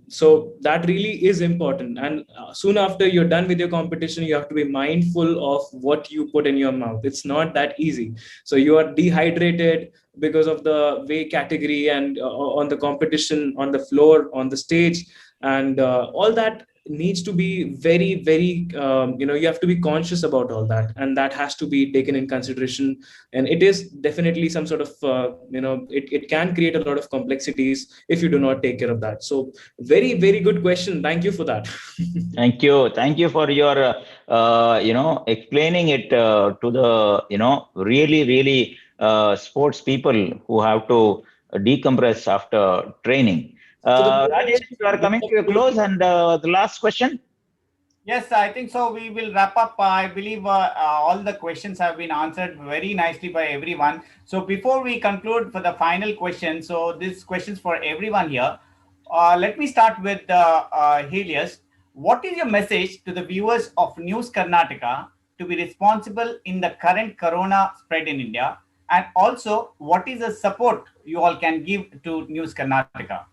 So that really is important. And soon after you're done with your competition, you have to be mindful of what you put in your mouth. It's not that easy. So you are dehydrated because of the weight category and on the competition, on the floor, on the stage, and all that needs to be very, very, you have to be conscious about all that, and that has to be taken in consideration. And it is definitely some sort of, it can create a lot of complexities if you do not take care of that. So very, very good question. Thank you for that. Thank you for your explaining it to the really sports people who have to decompress after training. Rajesh, you are coming to a close, and the last question. Yes, I think so. We will wrap up. I believe all the questions have been answered very nicely by everyone. So before we conclude for the final question, so this question's for everyone here. Let me start with Helius. What is your message to the viewers of News Karnataka to be responsible in the current corona spread in India? And also, what is the support you all can give to News Karnataka?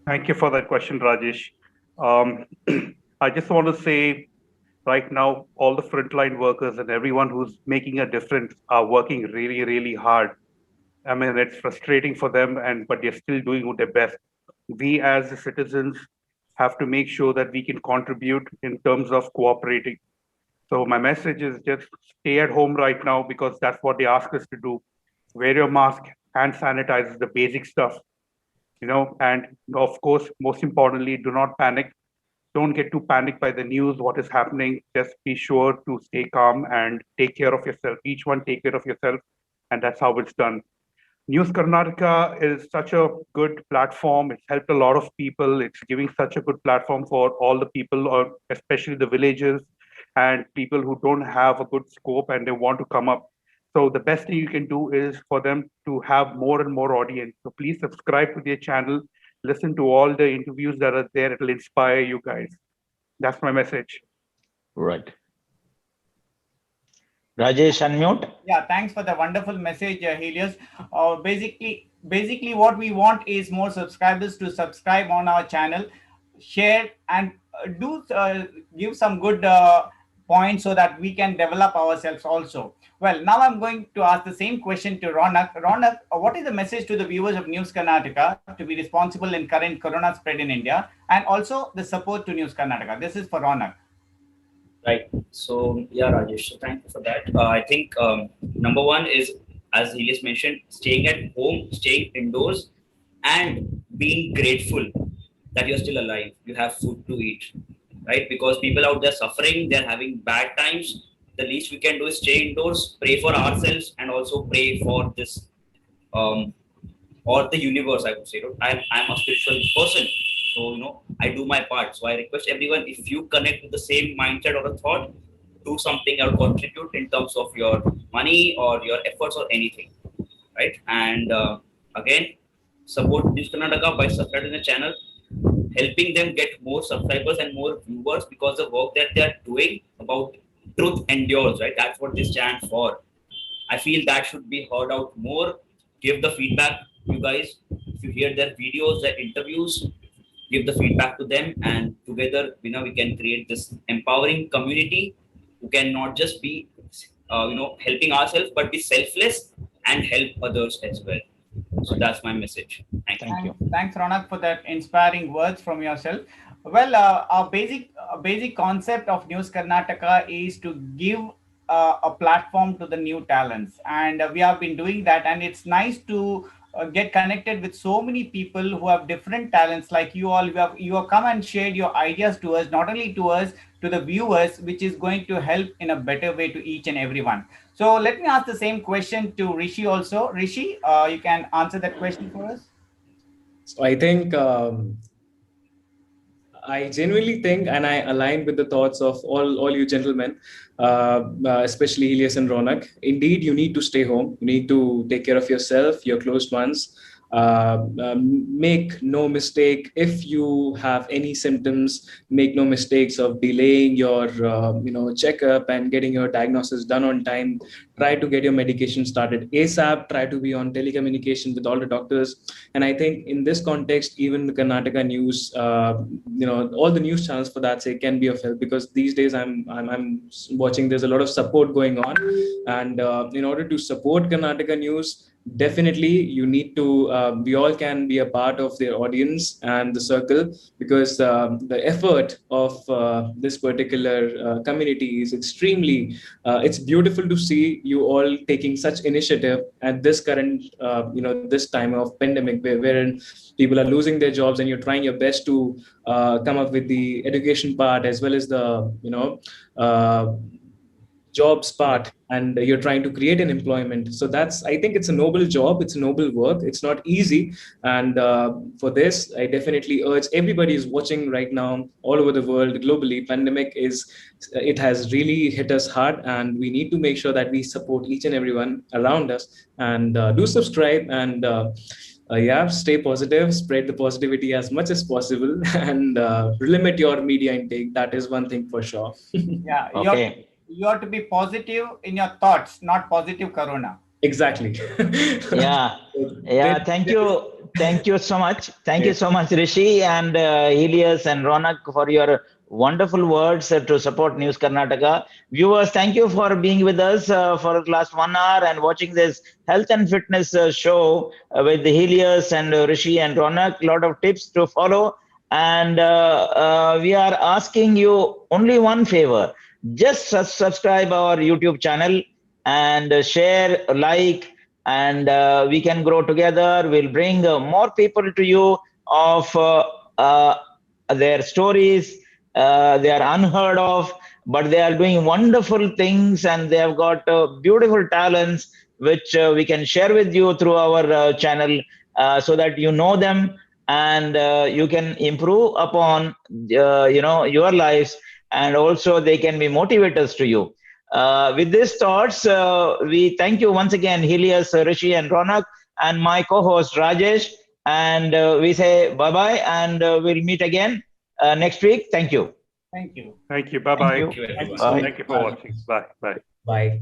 Thank you for that question, Rajesh. I just want to say right now, all the frontline workers and everyone who's making a difference are working really, really hard. I mean, it's frustrating for them, but they're still doing their best. We as the citizens have to make sure that we can contribute in terms of cooperating. So my message is just stay at home right now, because that's what they ask us to do. Wear your mask, hand sanitize, the basic stuff. And of course, most importantly, do not panic. Don't get too panicked by the news, what is happening. Just be sure to stay calm and take care of yourself. Each one take care of yourself, and that's how it's done. News Karnataka is such a good platform. It's helped a lot of people. It's giving such a good platform for all the people, or especially the villages and people who don't have a good scope and they want to come up. So the best thing you can do is for them to have more and more audience. So please subscribe to their channel, listen to all the interviews that are there. It'll inspire you guys. That's my message. Right. Rajesh, unmute. Yeah, thanks for the wonderful message, Helios. Basically, what we want is more subscribers to subscribe on our channel, share, and give some good points so that we can develop ourselves also. Well, now I'm going to ask the same question to Ronak. Ronak, what is the message to the viewers of News Karnataka to be responsible in current corona spread in India, and also the support to News Karnataka? This is for Ronak. Right. So, yeah, Rajesh, so thank you for that. I think number one is, as Helius mentioned, staying at home, staying indoors, and being grateful that you're still alive. You have food to eat, right? Because people out there suffering, they're having bad times. The least we can do is stay indoors, pray for ourselves, and also pray for this or the universe, I would say. I'm a spiritual person. So, I do my part. So I request everyone, if you connect with the same mindset or a thought, do something or contribute in terms of your money or your efforts or anything, right? And again, support News Karnataka by subscribing the channel, helping them get more subscribers and more viewers, because the work that they are doing about truth endures, right? That's what this stands for. I feel that should be heard out more. Give the feedback, you guys. If you hear their videos, their interviews, give the feedback to them, and together, we can create this empowering community who can not just be, helping ourselves, but be selfless and help others as well. So that's my message. Thank you. Thanks, Ronak, for that inspiring words from yourself. Well, our basic concept of News Karnataka is to give a platform to the new talents, and we have been doing that. And it's nice to get connected with so many people who have different talents, like you all. You have come and shared your ideas to us, not only to us, to the viewers, which is going to help in a better way to each and everyone. So let me ask the same question to Rishi also. Rishi, you can answer that question for us. So I think I genuinely think, and I align with the thoughts of all you gentlemen, especially Helius and Ronak. Indeed, you need to stay home. You need to take care of yourself, your close ones. Make no mistake, if you have any symptoms, make no mistakes of delaying your checkup and getting your diagnosis done on time. Try to get your medication started ASAP. Try to be on telecommunication with all the doctors. And I think in this context, even the Karnataka news, all the news channels for that sake can be of help, because these days I'm watching there's a lot of support going on, and in order to support Karnataka news, definitely you need to we all can be a part of their audience and the circle, because the effort of this particular community is extremely it's beautiful to see you all taking such initiative at this current this time of pandemic, wherein people are losing their jobs, and you're trying your best to come up with the education part as well as the jobs part, and you're trying to create an employment. So I think it's a noble job, it's a noble work, it's not easy. And for this, I definitely urge everybody who's watching right now all over the world, globally, pandemic it has really hit us hard, and we need to make sure that we support each and everyone around us, and do subscribe, and stay positive, spread the positivity as much as possible, and limit your media intake. That is one thing for sure. Yeah. Okay. You have to be positive in your thoughts, not positive corona. Exactly. Yeah. Thank you so much. Thank you so much, Rishi and Helius and Ronak, for your wonderful words to support News Karnataka. Viewers, thank you for being with us for the last 1 hour and watching this health and fitness show with Helius and Rishi and Ronak. A lot of tips to follow, and we are asking you only one favor. Just subscribe our YouTube channel and share, like, and we can grow together. We'll bring more people to you of their stories. They are unheard of, but they are doing wonderful things, and they have got beautiful talents which we can share with you through our channel, so that you know them, and you can improve upon your lives, and also they can be motivators to you. With these thoughts, we thank you once again, Helius, Rishi, and Ronak, and my co-host Rajesh, and we say bye-bye, and we'll meet again next week. Thank you. Thank you. Thank you. Bye-bye. Thank you. Thank you for watching. Bye. Bye. Bye.